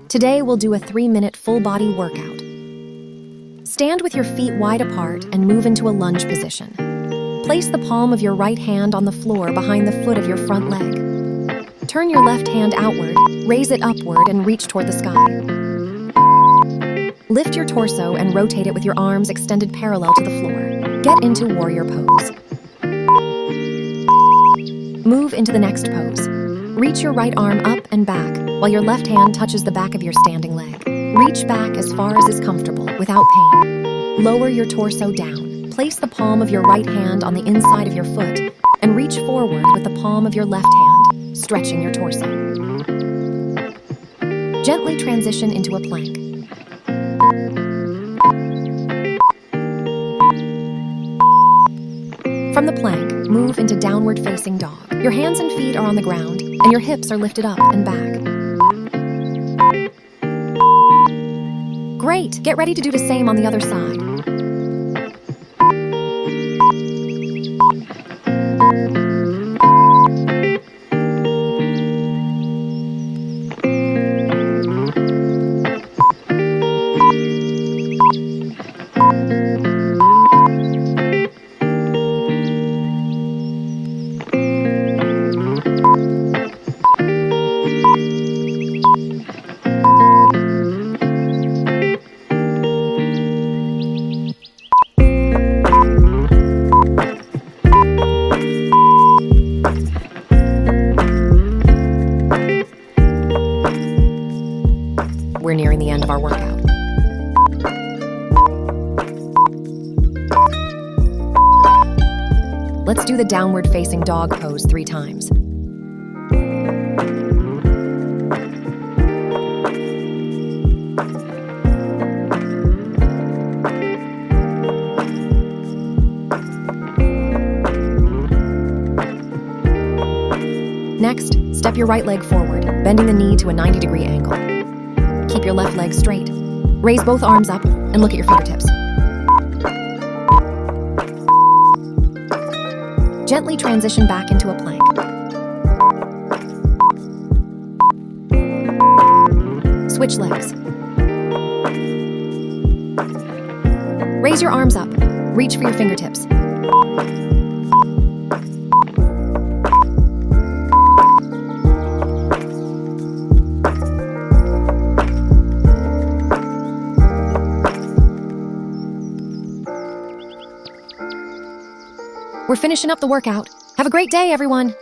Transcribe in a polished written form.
Today we'll do a 3-minute full-body workout. Stand with your feet wide apart and move into a lunge position. Place the palm of your right hand on the floor behind the foot of your front leg. Turn your left hand outward, raise it upward, and reach toward the sky. Lift your torso and rotate it with your arms extended parallel to the floor. Get into warrior pose. Move into the next pose. Reach your right arm up and back while your left hand touches the back of your standing leg. Reach back as far as is comfortable without pain. Lower your torso down. Place the palm of your right hand on the inside of your foot and reach forward with the palm of your left hand, stretching your torso. Gently transition into a plank. From the plank, move into downward facing dog. Your hands and feet are on the ground, and your hips are lifted up and back. Great! Get ready to do the same on the other side. We're nearing the end of our workout. Let's do the downward facing dog pose 3 times. Next, step your right leg forward, bending the knee to a 90-degree angle. Keep your left leg straight. Raise both arms up and look at your fingertips. Gently transition back into a plank. Switch legs. Raise your arms up. Reach for your fingertips. We're finishing up the workout. Have a great day, everyone.